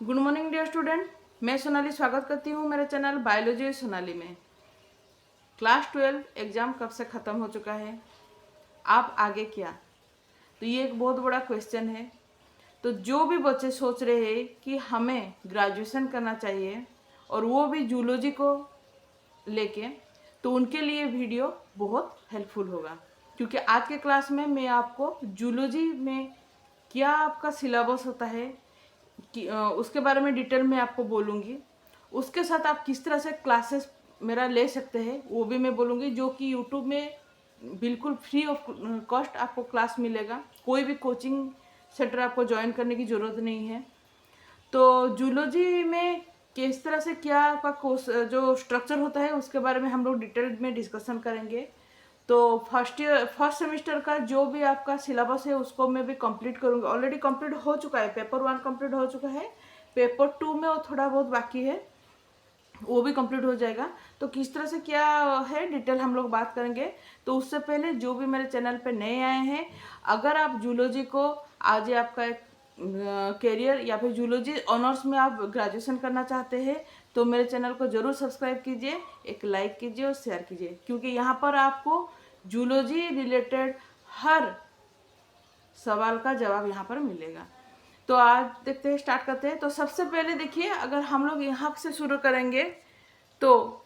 Good morning dear student. मैं सोनाली स्वागत करती हूँ मेरे चैनल बायोलॉजी सोनाली में। क्लास 12 एग्ज़ाम कब से ख़त्म हो चुका है, आप आगे क्या? तो ये एक बहुत बड़ा क्वेश्चन है। तो जो भी बच्चे सोच रहे हैं कि हमें ग्रेजुएशन करना चाहिए और वो भी जूलॉजी को लेके, तो उनके लिए वीडियो बहुत हेल्पफुल होगा, क्योंकि आज के क्लास में मैं आपको जूलॉजी में क्या आपका सिलेबस होता है उसके बारे में डिटेल में आपको बोलूँगी। उसके साथ आप किस तरह से क्लासेस मेरा ले सकते हैं वो भी मैं बोलूँगी, जो कि यूट्यूब में बिल्कुल फ्री ऑफ कॉस्ट आपको क्लास मिलेगा। कोई भी कोचिंग सेंटर आपको ज्वाइन करने की ज़रूरत नहीं है। तो जूलॉजी में किस तरह से क्या आपका कोर्स जो स्ट्रक्चर होता है उसके बारे में हम लोग डिटेल में डिस्कशन करेंगे। तो फर्स्ट सेमेस्टर का जो भी आपका सिलेबस है उसको मैं भी कंप्लीट करूँगी। ऑलरेडी कंप्लीट हो चुका है, पेपर 1 कंप्लीट हो चुका है, पेपर 2 में वो थोड़ा बहुत बाकी है, वो भी कंप्लीट हो जाएगा। तो किस तरह से क्या है डिटेल हम लोग बात करेंगे। तो उससे पहले जो भी मेरे चैनल पे नए आए हैं, अगर आप जूलॉजी को आज आपका एक करियर या फिर जूलॉजी ऑनर्स में आप ग्रेजुएशन करना चाहते हैं, तो मेरे चैनल को ज़रूर सब्सक्राइब कीजिए, एक लाइक कीजिए और शेयर कीजिए, क्योंकि यहाँ पर आपको जूलॉजी रिलेटेड हर सवाल का जवाब यहाँ पर मिलेगा। तो आज देखते हैं, स्टार्ट करते हैं। तो सबसे पहले देखिए, अगर हम लोग यहाँ से शुरू करेंगे तो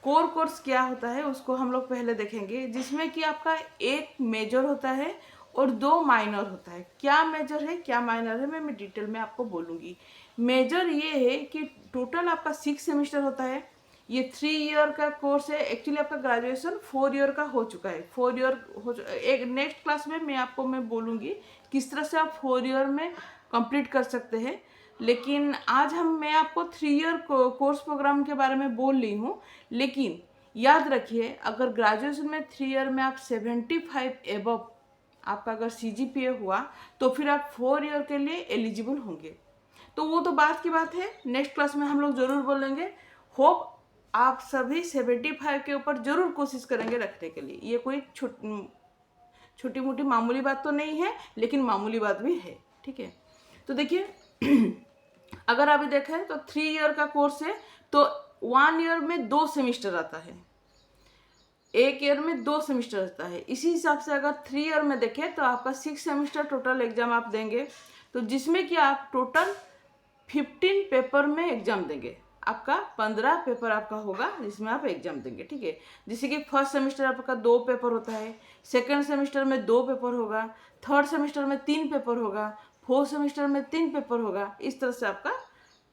कोर्स क्या होता है उसको हम लोग पहले देखेंगे, जिसमें कि आपका एक मेजर होता है और 2 माइनर होता है। क्या मेजर है क्या माइनर है मैं डिटेल में आपको बोलूँगी। मेजर ये है कि टोटल आपका 6 सेमेस्टर होता है। ये 3 ईयर का कोर्स है। एक्चुअली आपका ग्रेजुएशन 4 ईयर का हो चुका है। 4 ईयर एक नेक्स्ट क्लास में मैं बोलूँगी किस तरह से आप 4 ईयर में कंप्लीट कर सकते हैं। लेकिन आज मैं आपको 3 ईयर कोर्स प्रोग्राम के बारे में बोल रही हूँ। लेकिन याद रखिए, अगर ग्रेजुएशन में 3 ईयर में आप 75 एबव आपका अगर CGPA हुआ तो फिर आप 4 ईयर के लिए एलिजिबल होंगे। तो वो तो बात की बात है, नेक्स्ट क्लास में हम लोग ज़रूर बोलेंगे। होप आप सभी 75 के ऊपर ज़रूर कोशिश करेंगे रखने के लिए। ये कोई छोटी मोटी मामूली बात तो नहीं है, लेकिन मामूली बात भी है, ठीक है। तो देखिए अगर अभी देखें तो 3 ईयर का कोर्स है, तो 1 ईयर में 2 सेमिस्टर आता है, एक ईयर में 2 सेमिस्टर आता है। इसी हिसाब से अगर 3 ईयर में देखें तो आपका 6 सेमिस्टर टोटल एग्जाम आप देंगे, तो जिसमें कि आप टोटल 15 पेपर में एग्जाम देंगे। आपका 15 पेपर आपका होगा जिसमें आप एग्जाम देंगे, ठीक है। जैसे कि फर्स्ट सेमेस्टर आपका 2 पेपर होता है, सेकेंड सेमेस्टर में 2 पेपर होगा, थर्ड सेमेस्टर में 3 पेपर होगा, फोर्थ सेमेस्टर में 3 पेपर होगा। इस तरह से आपका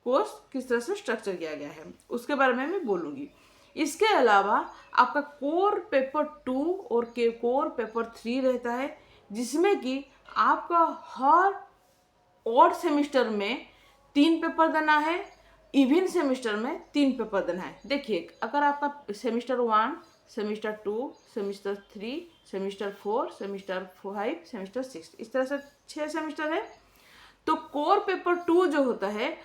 कोर्स किस तरह से स्ट्रक्चर किया गया है उसके बारे में मैं बोलूँगी। इसके अलावा आपका कोर पेपर 2 और कोर पेपर 3 रहता है, जिसमें कि आपका हर ऑड सेमेस्टर में 3 पेपर देना है, इवन सेमेस्टर में 3 पेपर देना है। देखिए, अगर आपका semester 1, semester 2, semester 3, semester 4, semester 5, semester 6, इस तरह से 6 सेमेस्टर है। तो कोर पेपर 2 जो होता है,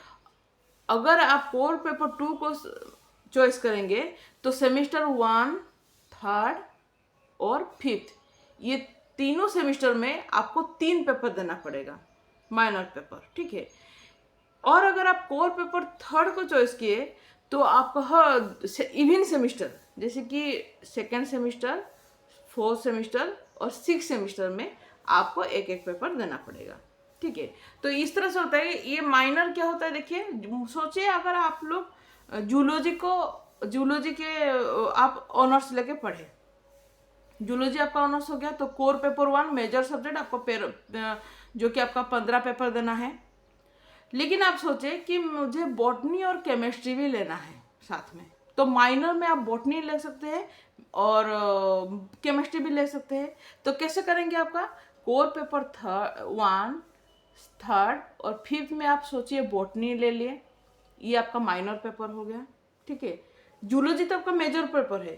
अगर आप कोर पेपर 2 को चॉइस करेंगे तो सेमेस्टर 1, थर्ड और फिफ्थ, ये तीनों सेमेस्टर में आपको 3 पेपर देना पड़ेगा, माइनर पेपर, ठीक है। और अगर आप कोर पेपर थर्ड को चॉइस किए तो आपका इवन सेमेस्टर, जैसे कि सेकेंड सेमेस्टर, फोर्थ सेमेस्टर और 6 सेमेस्टर में आपको एक एक पेपर देना पड़ेगा, ठीक है। तो इस तरह से होता है। ये माइनर क्या होता है, देखिए, सोचिए अगर आप लोग जूलॉजी के आप ऑनर्स लेके पढ़े, जूलॉजी आपका ऑनर्स हो गया, तो कोर पेपर 1 मेजर सब्जेक्ट आपको जो कि आपका 15 पेपर देना है। लेकिन आप सोचे कि मुझे बॉटनी और केमिस्ट्री भी लेना है साथ में, तो माइनर में आप बॉटनी ले सकते हैं और केमिस्ट्री भी ले सकते हैं। तो कैसे करेंगे, आपका कोर पेपर 1, थर्ड और फिफ्थ में आप सोचिए बॉटनी ले लिए, ये आपका माइनर पेपर हो गया, ठीक है। जूलॉजी तो आपका मेजर पेपर है,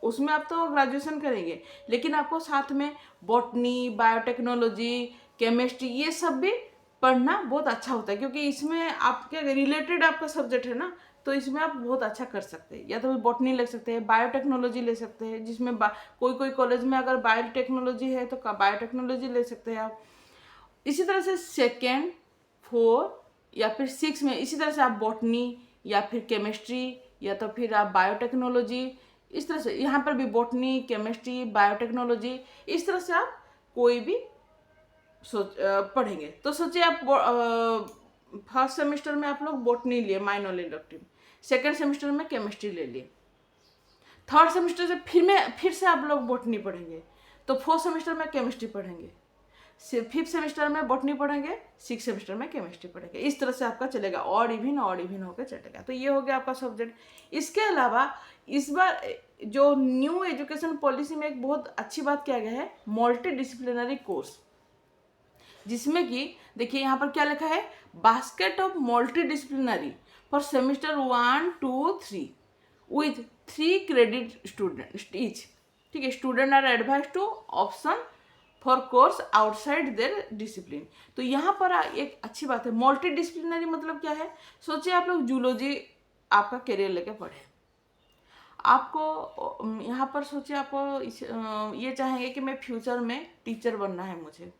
उसमें आप तो ग्रेजुएशन करेंगे, लेकिन आपको साथ में बॉटनी, बायोटेक्नोलॉजी, केमिस्ट्री ये सब भी पढ़ना बहुत अच्छा होता है, क्योंकि इसमें आपके रिलेटेड आपका सब्जेक्ट है ना, तो इसमें आप बहुत अच्छा कर सकते हैं। या तो बॉटनी ले सकते हैं, बायोटेक्नोलॉजी ले सकते हैं, जिसमें कोई कॉलेज में अगर बायोटेक्नोलॉजी है तो बायोटेक्नोलॉजी ले सकते हैं आप। इसी तरह से सेकेंड, 4 या फिर 6 में इसी तरह से आप बॉटनी या फिर केमिस्ट्री या तो फिर आप बायोटेक्नोलॉजी, इस तरह से यहाँ पर भी बॉटनी, केमिस्ट्री, बायोटेक्नोलॉजी, इस तरह से आप कोई भी पढ़ेंगे। तो सोचिए आप फर्स्ट सेमेस्टर में आप लोग बॉटनी लिए माइनर इलेक्टिव, सेकेंड सेमेस्टर में केमिस्ट्री ले लिए, थर्ड सेमेस्टर से फिर से आप लोग बॉटनी पढ़ेंगे, तो फोर्थ सेमेस्टर में केमिस्ट्री पढ़ेंगे, फिफ्थ सेमेस्टर में बॉटनी पढ़ेंगे, सिक्स सेमेस्टर में केमिस्ट्री पढ़ेंगे। इस तरह से आपका चलेगा, ऑड इवन होकर चलेगा। तो ये हो गया आपका सब्जेक्ट। इसके अलावा इस बार जो न्यू एजुकेशन पॉलिसी में एक बहुत अच्छी बात किया गया है, मल्टी डिसिप्लिनरी कोर्स, जिसमें कि देखिए यहाँ पर क्या लिखा है, basket of multidisciplinary for semester 1, 2, 3 with 3 credit student each. ठीक है, student are advise to option for course outside their discipline. तो यहाँ पर एक अच्छी बात है, मल्टी डिसिप्लिनरी मतलब क्या है। सोचिए आप लोग जूलॉजी आपका करियर लेके पढ़े, आपको यहाँ पर सोचिए आपको ये चाहेंगे कि मैं फ्यूचर में टीचर बनना है मुझे,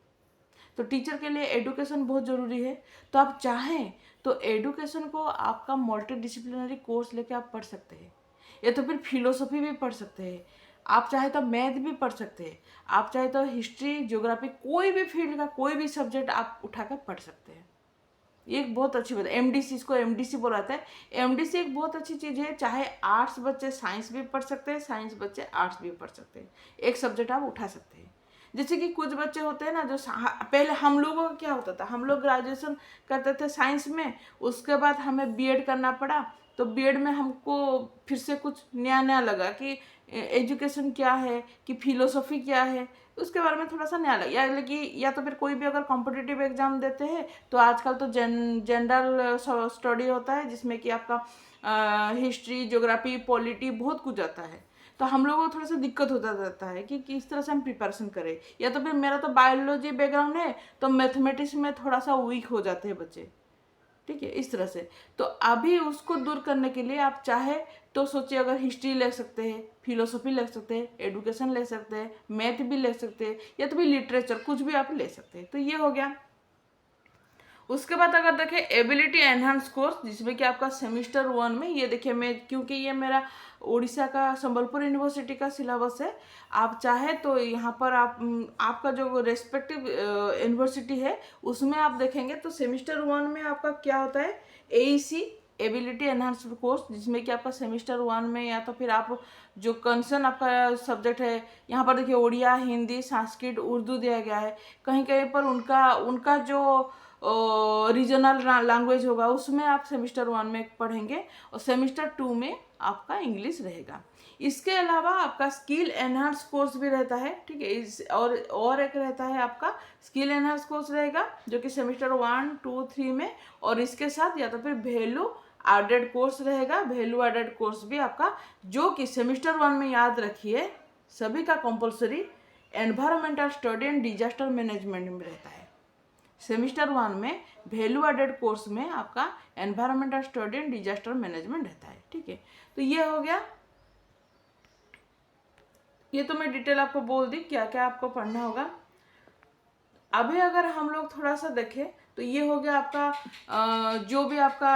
तो टीचर के लिए एडुकेशन बहुत ज़रूरी है। तो आप चाहें तो एडुकेशन को आपका मल्टी डिसिप्लिनरी कोर्स लेके आप पढ़ सकते हैं, या तो फिर फिलोसफी भी पढ़ सकते हैं, आप चाहे तो मैथ भी पढ़ सकते हैं, आप चाहे तो हिस्ट्री, ज्योग्राफी, कोई भी फील्ड का कोई भी सब्जेक्ट आप उठाकर पढ़ सकते हैं। ये एक बहुत अच्छी बात है। एमडीसी, इसको एमडीसी बोला जाता है। एमडीसी एक बहुत अच्छी चीज़ है, चाहे आर्ट्स बच्चे साइंस भी पढ़ सकते हैं, साइंस बच्चे आर्ट्स भी पढ़ सकते हैं, एक सब्जेक्ट आप उठा सकते हैं। जैसे कि कुछ बच्चे होते हैं ना जो पहले हम लोगों का क्या होता था, हम लोग ग्रेजुएशन करते थे साइंस में, उसके बाद हमें बीएड करना पड़ा, तो बीएड में हमको फिर से कुछ नया नया लगा कि एजुकेशन क्या है, कि फिलोसफी क्या है, उसके बारे में थोड़ा सा नया लगा। या तो फिर कोई भी अगर कॉम्पिटिटिव एग्जाम देते हैं तो आजकल तो जनरल स्टडी होता है, जिसमें कि आपका हिस्ट्री, ज्योग्राफी, पॉलिटी बहुत कुछ आता है। तो हम लोगों को थोड़ा सा दिक्कत होता रहता है कि किस तरह से हम प्रिपरेशन करें। या तो फिर मेरा तो बायोलॉजी बैकग्राउंड है, तो मैथमेटिक्स में थोड़ा सा वीक हो जाते हैं बच्चे। ठीक है, इस तरह से। तो अभी उसको दूर करने के लिए आप चाहे तो सोचिए, अगर हिस्ट्री ले सकते हैं, फिलोसफी ले सकते हैं, एडुकेशन ले सकते हैं, मैथ भी ले सकते हैं, या तो भी लिटरेचर, कुछ भी आप ले सकते हैं। तो ये हो गया। उसके बाद अगर देखें एबिलिटी एनहांस कोर्स, जिसमें कि आपका सेमेस्टर 1 में, ये देखिए मैं, क्योंकि ये मेरा उड़ीसा का संबलपुर यूनिवर्सिटी का सिलेबस है, आप चाहे तो यहाँ पर आपका जो रेस्पेक्टिव यूनिवर्सिटी है उसमें आप देखेंगे तो सेमेस्टर 1 में आपका क्या होता है, एईसी एबिलिटी एनहांस कोर्स, जिसमें कि आपका सेमेस्टर 1 में, या तो फिर आप जो कंसर्न आपका सब्जेक्ट है, यहाँ पर देखिए उड़िया, हिंदी, संस्कृत, उर्दू दिया गया है। कहीं कहीं पर उनका जो रीजनल लैंग्वेज होगा उसमें आप सेमेस्टर 1 में पढ़ेंगे, और सेमेस्टर 2 में आपका इंग्लिश रहेगा। इसके अलावा आपका स्किल एनहांस कोर्स भी रहता है। ठीक है, और एक रहता है आपका स्किल एनहांस कोर्स रहेगा, जो कि सेमेस्टर 1, 2, 3 में, और इसके साथ या तो फिर वैल्यू एडेड कोर्स रहेगा। वैल्यू एडेड कोर्स भी आपका, जो कि सेमेस्टर 1 में, याद रखिए सभी का compulsory, environmental study and disaster management में रहता है। सेमेस्टर 1 में वैल्यू एडेड कोर्स में आपका environmental study and disaster management रहता है। ठीक है, तो ये हो गया। ये तो मैं डिटेल आपको बोल दी क्या क्या आपको पढ़ना होगा। अभी अगर हम लोग थोड़ा सा देखें तो ये हो गया आपका जो भी आपका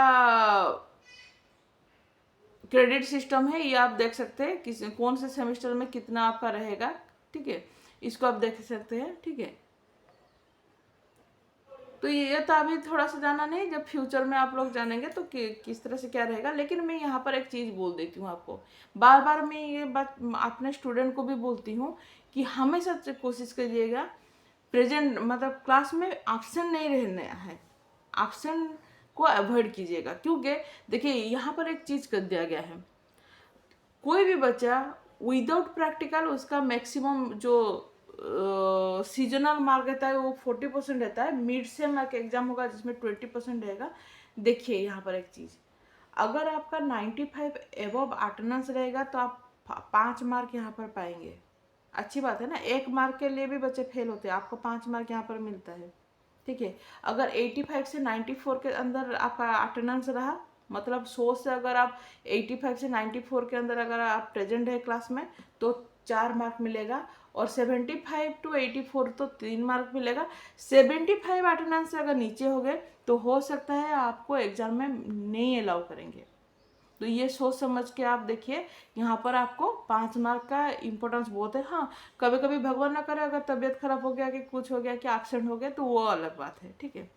क्रेडिट सिस्टम है, ये आप देख सकते हैं किस कौन से सेमेस्टर में कितना आपका रहेगा। ठीक है, इसको आप देख सकते हैं। ठीक है, तो ये तो अभी थोड़ा सा जाना नहीं, जब फ्यूचर में आप लोग जानेंगे तो किस तरह से क्या रहेगा। लेकिन मैं यहाँ पर एक चीज़ बोल देती हूँ आपको, बार बार मैं ये बात अपने स्टूडेंट को भी बोलती हूँ कि हमेशा कोशिश करिएगा प्रेजेंट, मतलब क्लास में एब्सेंट नहीं रहना है, एब्सेंट को अवॉइड कीजिएगा। क्योंकि देखिए यहाँ पर एक चीज़ कर दिया गया है, कोई भी बच्चा विदाउट प्रैक्टिकल उसका मैक्सिमम जो सीजनल मार्क रहता है वो 40% रहता है। मिड सेम एक एग्जाम होगा जिसमें 20% रहेगा। देखिए यहाँ पर एक चीज़, अगर आपका 95 एबव अटेंडेंस रहेगा तो आप 5 मार्क यहाँ पर पाएंगे। अच्छी बात है ना, 1 मार्क के लिए भी बच्चे फेल होते हैं, आपको 5 मार्क यहाँ पर मिलता है। ठीक है, अगर 85 से 94 के अंदर आपका अटेंडेंस रहा, मतलब 100 से अगर आप 85 से 94 के अंदर अगर आप प्रेजेंट है क्लास में, तो 4 मार्क मिलेगा। और 75 to 84 तो 3 मार्क मिलेगा। 75 अटेंडेंस से अगर नीचे हो गए तो हो सकता है आपको एग्जाम में नहीं अलाउ करेंगे। तो ये सोच समझ के आप देखिए, यहाँ पर आपको 5 मार्क का इम्पोर्टेंस बहुत है। हाँ, कभी कभी भगवान ना करे अगर तबीयत खराब हो गया कि कुछ हो गया कि एब्सेंट हो गया तो वो अलग बात है, ठीक है।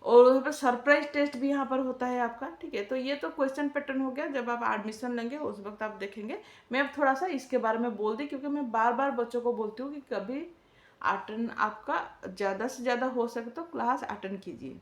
और वहाँ पर सरप्राइज टेस्ट भी यहाँ पर होता है आपका, ठीक है। तो ये तो क्वेश्चन पैटर्न हो गया, जब आप एडमिशन लेंगे उस वक्त आप देखेंगे। मैं अब थोड़ा सा इसके बारे में बोल दी, क्योंकि मैं बार बार बच्चों को बोलती हूँ कि कभी अटेंड आपका ज़्यादा से ज़्यादा हो सके तो क्लास अटेंड कीजिए,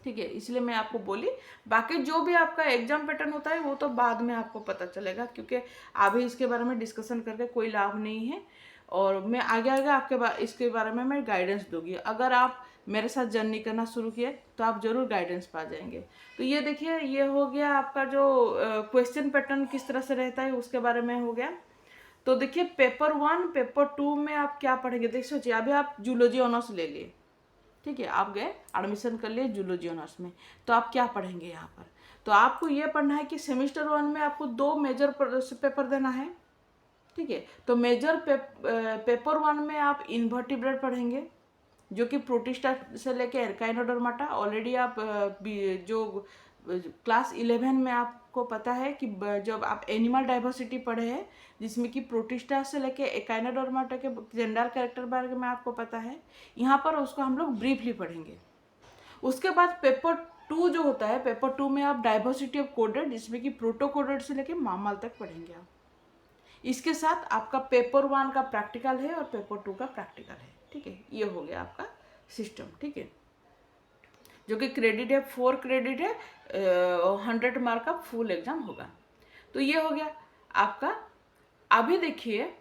ठीक है। इसलिए मैं आपको बोली, बाकी जो भी आपका एग्जाम पैटर्न होता है वो तो बाद में आपको पता चलेगा, क्योंकि अभी इसके बारे में डिस्कशन करके कोई लाभ नहीं है। और मैं आगे आगे इसके बारे में मैं गाइडेंस दूंगी। अगर आप मेरे साथ जर्नी करना शुरू किए तो आप जरूर गाइडेंस पा जाएंगे। तो ये देखिए, ये हो गया आपका जो क्वेश्चन पैटर्न किस तरह से रहता है उसके बारे में हो गया। तो देखिए, पेपर 1 पेपर 2 में आप क्या पढ़ेंगे, देख सोचिए। अभी आप जूलॉजी ऑनर्स ले लिए, ठीक है, आप गए एडमिशन कर लिए जूलॉजी ऑनर्स में, तो आप क्या पढ़ेंगे यहाँ पर। तो आपको ये पढ़ना है कि सेमेस्टर 1 में आपको 2 मेजर पेपर देना है, ठीक है। तो मेजर पेपर 1 में आप इन्वर्टिब्रेट पढ़ेंगे, जो कि प्रोटिस्टा से लेके एर्काइनोडर्माटा। ऑलरेडी आप जो क्लास 11 में आपको पता है कि जब आप एनिमल डाइवर्सिटी पढ़े हैं, जिसमें कि प्रोटिस्टा से लेके एकाइनोडर्माटा के जेंडर कैरेक्टर बारे में आपको पता है, यहाँ पर उसको हम लोग ब्रीफली पढ़ेंगे। उसके बाद पेपर 2 जो होता है, पेपर 2 में आप डाइवर्सिटी ऑफ कोडेड, जिसमें कि प्रोटोकोडेड से लेके मामल तक पढ़ेंगे आप। इसके साथ आपका पेपर 1 का प्रैक्टिकल है और पेपर 2 का प्रैक्टिकल है, ठीक है। ये हो गया आपका सिस्टम, ठीक है, जो कि क्रेडिट है, 4 क्रेडिट है, 100 मार्क का फुल एग्जाम होगा। तो ये हो गया आपका। अभी देखिए,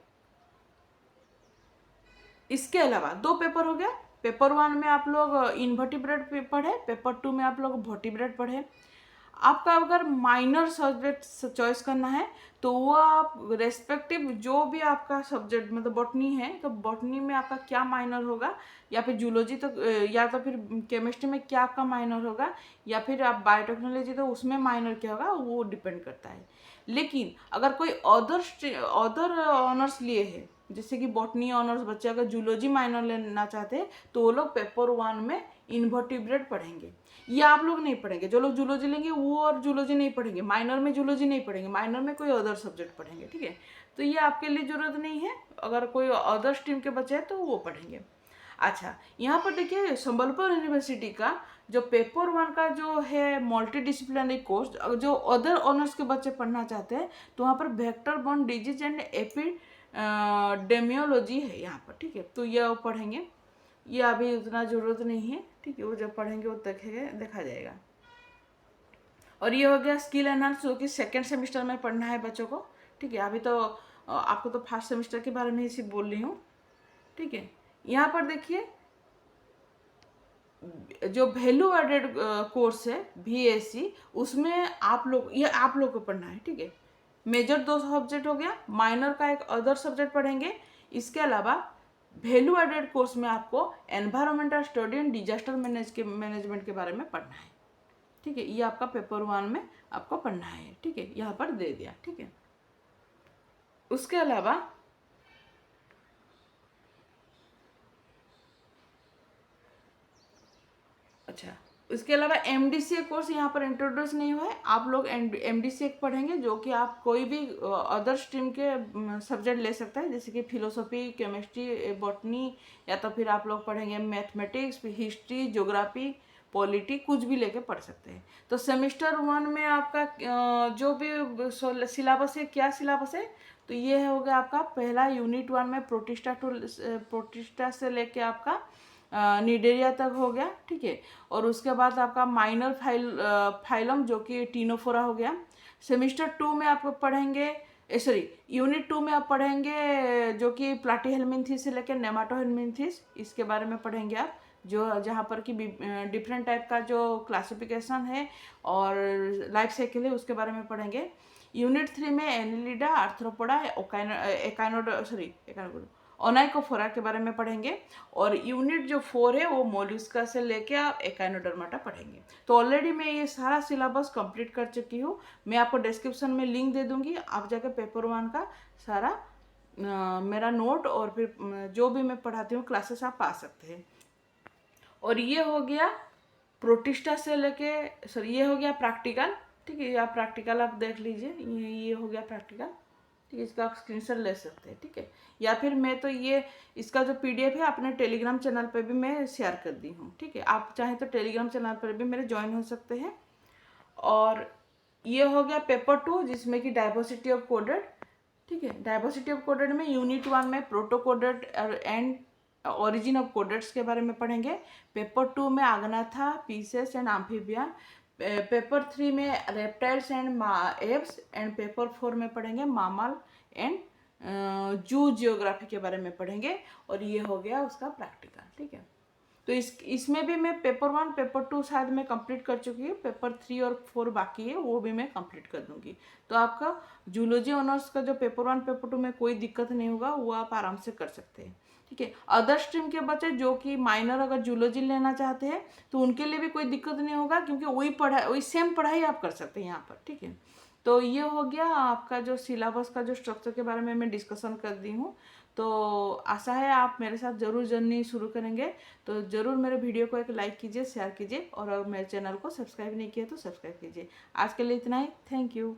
इसके अलावा 2 पेपर हो गया। पेपर 1 में आप लोग इन्वर्टिब्रेट पढ़े, पेपर 2 में आप लोग वर्टिब्रेट पढ़े। आपका अगर माइनर सब्जेक्ट चॉइस करना है तो वो आप रेस्पेक्टिव जो भी आपका सब्जेक्ट, मतलब बॉटनी है तो बॉटनी में आपका क्या माइनर होगा, या फिर जूलॉजी तो या तो फिर केमिस्ट्री में क्या आपका माइनर होगा, या फिर आप बायोटेक्नोलॉजी तो उसमें माइनर क्या होगा, वो डिपेंड करता है। लेकिन अगर कोई अदर ऑनर्स लिए है, जैसे कि बॉटनी ऑनर्स बच्चे अगर जूलॉजी माइनर लेना चाहते हैं तो वो लोग पेपर 1 में इन्वर्टिब्रेट पढ़ेंगे। ये आप लोग नहीं पढ़ेंगे, जो लोग जूलॉजी लेंगे वो और जूलॉजी नहीं पढ़ेंगे, माइनर में जूलॉजी नहीं पढ़ेंगे, माइनर में कोई अदर सब्जेक्ट पढ़ेंगे, ठीक है। तो ये आपके लिए ज़रूरत नहीं है, अगर कोई अदर स्ट्रीम के बच्चे हैं तो वो पढ़ेंगे। अच्छा, यहाँ पर देखिए, संबलपुर यूनिवर्सिटी का जो पेपर 1 का जो है मल्टी डिसिप्लिनरी कोर्स, जो अदर ऑनर्स के बच्चे पढ़ना चाहते हैं तो वहाँ पर vector borne disease and epidemiology है यहाँ पर, ठीक है। तो ये पढ़ेंगे, ये अभी उतना ज़रूरत नहीं है, ठीक है, वो जब पढ़ेंगे वो देखेंगे, देखा जाएगा। और ये हो गया स्किल एनहांस, जो कि सेकेंड सेमेस्टर में पढ़ना है बच्चों को, ठीक है। अभी तो आपको तो फर्स्ट सेमेस्टर के बारे में ही सिर्फ बोल रही हूँ, ठीक है। यहाँ पर देखिए, जो वैल्यू एडेड कोर्स है VAC, उसमें आप लोग को पढ़ना है, ठीक है। मेजर 2 सब्जेक्ट हो गया, माइनर का एक अदर सब्जेक्ट पढ़ेंगे। इसके अलावा वैल्यू एडेड कोर्स में आपको environmental study and disaster management के बारे में पढ़ना है, ठीक है। ये आपका पेपर 1 में आपको पढ़ना है, ठीक है, यहाँ पर दे दिया, ठीक है। उसके अलावा अच्छा, इसके अलावा MDCA कोर्स यहाँ पर इंट्रोड्यूस नहीं हुआ है। आप लोग MDCA पढ़ेंगे, जो कि आप कोई भी अदर स्ट्रीम के सब्जेक्ट ले सकते हैं, जैसे कि फिलोसफी, केमिस्ट्री, बॉटनी, या तो फिर आप लोग पढ़ेंगे मैथमेटिक्स, हिस्ट्री, ज्योग्राफी, पॉलिटी, कुछ भी लेके पढ़ सकते हैं। तो सेमेस्टर 1 में आपका जो भी सिलेबस है, क्या सिलेबस है, तो ये हो गया आपका पहला यूनिट 1 में प्रोटिस्टा से लेके आपका निडेरिया तक हो गया, ठीक है। और उसके बाद आपका माइनर फाइलम, जो कि टीनोफोरा हो गया। सेमेस्टर 2 में आपको पढ़ेंगे, सॉरी, यूनिट 2 में आप पढ़ेंगे जो कि प्लाटीहेल्मिन्थेसिस से लेकर नेमाटोहेल्मिन्थेसिस, इसके बारे में पढ़ेंगे आप, जो जहाँ पर कि डिफरेंट टाइप का जो क्लासिफिकेशन है और लाइफ साइकिल है उसके बारे में पढ़ेंगे। यूनिट 3 में एनिलिडा, आर्थ्रोपोडा, ओनाइकोफोरा के बारे में पढ़ेंगे। और यूनिट जो 4 है वो मोलस्का से लेके आप एकाइनोडर्माटा पढ़ेंगे। तो ऑलरेडी मैं ये सारा सिलेबस कंप्लीट कर चुकी हूँ, मैं आपको डिस्क्रिप्शन में लिंक दे दूँगी, आप जाकर पेपर 1 का सारा मेरा नोट और फिर जो भी मैं पढ़ाती हूँ क्लासेस आप पा सकते हैं। और ये हो गया प्रोटिस्टा से लेके, सॉरी ये हो गया प्रैक्टिकल, ठीक है। या प्रैक्टिकल आप देख लीजिए, ये हो गया प्रैक्टिकल, ठीक है। इसका आप स्क्रीनशॉट ले सकते हैं, ठीक है। या फिर मैं तो ये इसका जो पीडीएफ है अपने टेलीग्राम चैनल पे भी मैं शेयर कर दी हूँ, ठीक है। आप चाहें तो टेलीग्राम चैनल पर भी मेरे ज्वाइन हो सकते हैं। और ये हो गया पेपर 2 जिसमें कि डाइवर्सिटी ऑफ कोडेड, ठीक है। डाइवर्सिटी ऑफ कोडेड में यूनिट 1 में प्रोटोकोडेड एंड ओरिजिन ऑफ कोडेड्स के बारे में पढ़ेंगे। पेपर 2 में आग्नाथा, पीसेस एंड आम्फीबियन। पेपर 3 में reptiles and apps. And paper 4 में पढ़ेंगे मामल एंड जू जियोग्राफी के बारे में पढ़ेंगे। और ये हो गया उसका प्रैक्टिकल, ठीक है। तो इसमें भी मैं पेपर 1 पेपर 2 शायद मैं कंप्लीट कर चुकी हूँ, पेपर 3 और 4 बाकी है, वो भी मैं कंप्लीट कर दूंगी। तो आपका जूलॉजी ऑनर्स का जो पेपर 1 पेपर 2 में कोई दिक्कत नहीं होगा, वो आप आराम से कर सकते हैं, ठीक है। अदर स्ट्रीम के बच्चे जो कि माइनर अगर जूलॉजी लेना चाहते हैं तो उनके लिए भी कोई दिक्कत नहीं होगा, क्योंकि वही सेम पढ़ाई आप कर सकते हैं यहाँ पर, ठीक है। तो ये हो गया आपका जो सिलेबस का जो स्ट्रक्चर के बारे में मैं डिस्कशन कर दी हूँ। तो आशा है आप मेरे साथ ज़रूर जर्नी शुरू करेंगे। तो ज़रूर मेरे वीडियो को एक लाइक कीजिए, शेयर कीजिए, और अगर मेरे चैनल को सब्सक्राइब नहीं किया तो सब्सक्राइब कीजिए। आज के लिए इतना ही, थैंक यू।